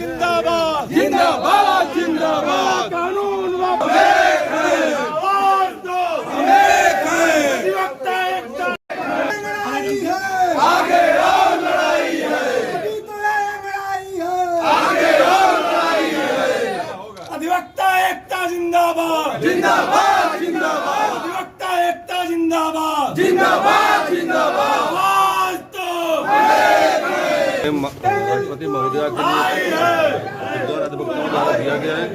जिंदाबाद जिंदाबाद जिंदाबाद कानून वापस आवाज दो अधिवक्ता एकता आगे और लड़ाई है, आगे और लड़ाई है। अधिवक्ता एकता जिंदाबाद जिंदाबाद जिंदाबाद अधिवक्ता एकता जिंदाबाद जिंदाबाद जिंदाबाद आवाज दो राष्ट्रपति महोदया के लिए द्वारा अधिवक्ताओं द्वारा दिया गया है,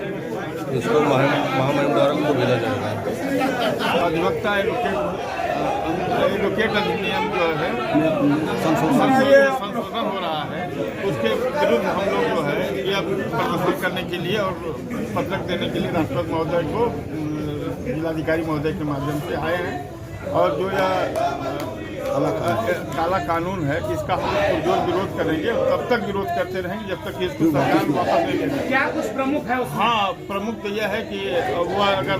इसको महामहिम द्वारा उनको भेजा जाएगा। अधिवक्ता एडवोकेट अधिनियम जो है संशोधन हो रहा है, उसके विरुद्ध हम लोग जो है यह प्रदर्शन करने के लिए और पत्रक देने के लिए राष्ट्रपति महोदय को जिलाधिकारी महोदय के माध्यम से आए हैं। और जो यह काला कानून है इसका हम लोग पुरजोर विरोध करेंगे, तब तक विरोध करते रहेंगे जब तक इसको सरकार वापस नहीं लेगी। क्या कुछ प्रमुख है उसमें? हाँ, प्रमुख तो यह है कि वो अगर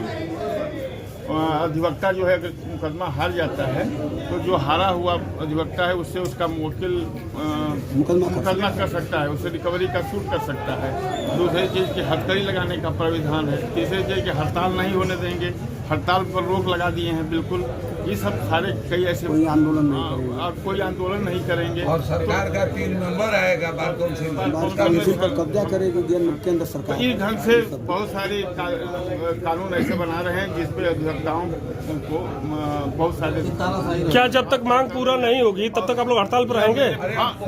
अधिवक्ता जो है अगर मुकदमा हार जाता है तो जो हारा हुआ अधिवक्ता है उससे उसका वकील मुकदमा कर सकता है, उससे रिकवरी का सूट कर सकता है। दूसरी चीज़ की हथकड़ी लगाने का प्राविधान है। तीसरी चीज़ की हड़ताल नहीं होने देंगे, हड़ताल पर रोक लगा दिए हैं बिल्कुल। ये सब सारे कई ऐसे कोई आंदोलन नहीं करेंगे और सरकार का 3 नंबर आएगा बार काउंसिल पर कब्जा करेगी केंद्र सरकार। इस ढंग से बहुत सारे कानून ऐसे बना रहे हैं जिसपे अधिवक्ताओं को बहुत सारे। क्या जब तक मांग पूरा नहीं होगी तब तक आप लोग हड़ताल पर रहेंगे?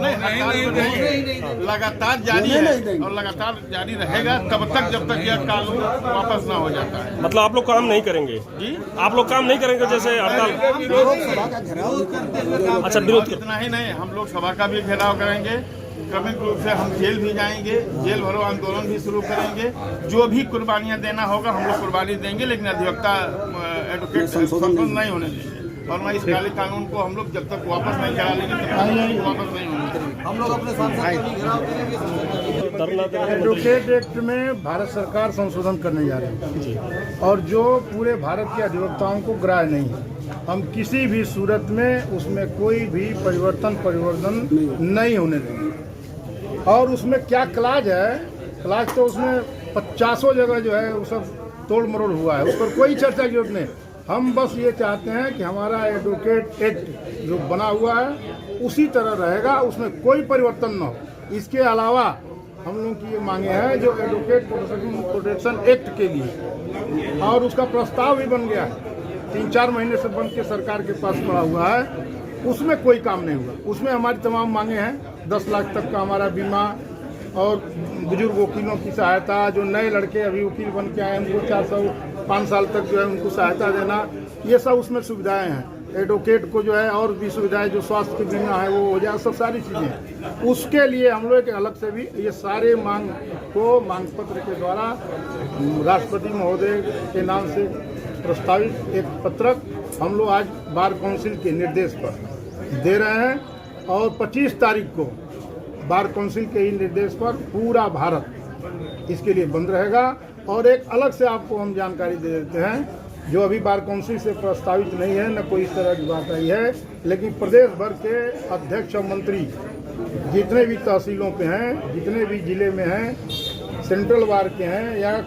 नहीं, लगातार जारी है और लगातार जारी रहेगा तब तक जब तक यह कानून वापस ना हो जाता है। मतलब आप लोग काम नहीं करेंगे जी? आप लोग काम नहीं करेंगे जैसे हड़ताल? अच्छा, विरोध इतना ही नहीं, हम लोग सभा का भी घेराव करेंगे, क्रमिक रूप से हम जेल भी जाएंगे, जेल भरो आंदोलन भी शुरू करेंगे। जो भी कुर्बानियां देना होगा हम लोग कुर्बानी देंगे, लेकिन अधिवक्ता एडवोकेट संशोधन नहीं होने देंगे। और मैं इस काले कानून को हम लोग जब तक वापस नहीं करा लेंगे तब तक वापस नहीं होने देंगे। हम लोग अपने सांसद को भी घेराव करेंगे। एडवोकेट एक्ट में भारत सरकार संशोधन करने जा रही है और जो पूरे भारत के अधिवक्ताओं को ग्राह्य नहीं है। हम किसी भी सूरत में उसमें कोई भी परिवर्तन नहीं होने देंगे। और उसमें क्या क्लाज है, क्लाज तो उसमें 50 जगह जो है वो सब तोड़ मरोड़ हुआ है, उस पर कोई चर्चा की जरूरत नहीं। हम बस ये चाहते हैं कि हमारा एडवोकेट एक्ट जो बना हुआ है उसी तरह रहेगा, उसमें कोई परिवर्तन न हो। इसके अलावा हम लोगों की ये मांगे हैं जो एडवोकेट प्रोटेक्शन एक्ट के लिए, और उसका प्रस्ताव भी बन गया है, 3-4 महीने से बन के सरकार के पास पड़ा हुआ है, उसमें कोई काम नहीं हुआ। उसमें हमारी तमाम मांगे हैं, 10 लाख तक का हमारा बीमा और बुजुर्ग वकीलों की सहायता, जो नए लड़के अभी वकील बन के आए उनको 4-5 साल तक जो है उनको सहायता देना, ये सब उसमें सुविधाएं हैं। एडवोकेट को जो है और भी सुविधाएं, जो स्वास्थ्य की बीमा है वो हो जाए, सब सारी चीज़ें। उसके लिए हम लोग अलग से भी ये सारे मांग पत्र के द्वारा राष्ट्रपति महोदय के नाम से प्रस्तावित एक पत्रक हम लोग आज बार काउंसिल के निर्देश पर दे रहे हैं। और 25 तारीख को बार काउंसिल के ही निर्देश पर पूरा भारत इसके लिए बंद रहेगा। और एक अलग से आपको हम जानकारी दे देते हैं, जो अभी बार काउंसिल से प्रस्तावित नहीं है, न कोई इस तरह की बात आई है, लेकिन प्रदेश भर के अध्यक्ष और मंत्री जितने भी तहसीलों पे हैं, जितने भी जिले में हैं, सेंट्रल बार के हैं या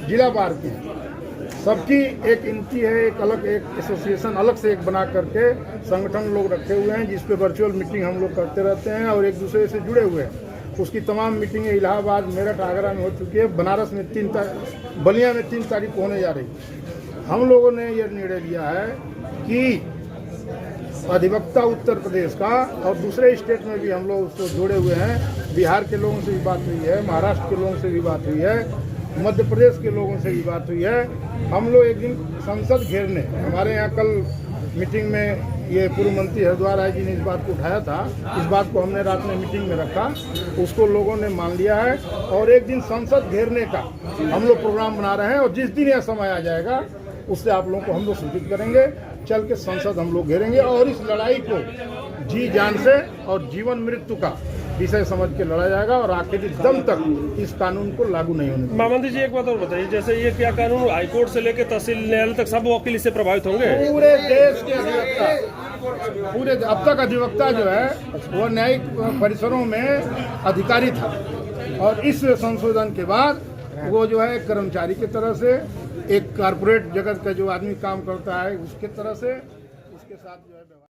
जिला बार के हैं, सबकी एक इनकी है, एक अलग एक एसोसिएशन अलग से एक बना करके संगठन लोग रखे हुए हैं, जिस पे वर्चुअल मीटिंग हम लोग करते रहते हैं और एक दूसरे से जुड़े हुए हैं। उसकी तमाम मीटिंगें इलाहाबाद, मेरठ, आगरा में हो चुकी है, बनारस में 3 तारीख, बलिया में 3 तारीख को होने जा रही है। हम लोगों ने ये निर्णय लिया है कि अधिवक्ता उत्तर प्रदेश का और दूसरे स्टेट में भी हम लोग उसको जोड़े हुए हैं। बिहार के लोगों से भी बात हुई है, महाराष्ट्र के लोगों से भी बात हुई है, मध्य प्रदेश के लोगों से भी बात हुई है। हम लोग एक दिन संसद घेरने, हमारे यहाँ कल मीटिंग में ये पूर्व मंत्री हरिद्वार राय जी ने इस बात को उठाया था, इस बात को हमने रात में मीटिंग में रखा, उसको लोगों ने मान लिया है। और एक दिन संसद घेरने का हम लोग प्रोग्राम बना रहे हैं और जिस दिन यह समय आ जाएगा उससे आप लोगों को हम लोग सूचित करेंगे, चल के संसद हम लोग घेरेंगे और इस लड़ाई को जी जान से और जीवन मृत्यु का विषय समझ के लड़ा जाएगा और आखिरी दम तक इस कानून को लागू नहीं होने देंगे। मामंत्री जी, एक बात और बताइए, जैसे ये क्या कानून हाईकोर्ट से लेकर तहसील न्यायालय तक सब वकील इससे प्रभावित होंगे? पूरे देश के अधिवक्ता, पूरे अब तक अधिवक्ता जो है वो न्यायिक परिसरों में अधिकारी था, और इस संशोधन के बाद वो जो है कर्मचारी की तरह से, एक कारपोरेट जगत का जो आदमी काम करता है उसके तरह से उसके साथ जो है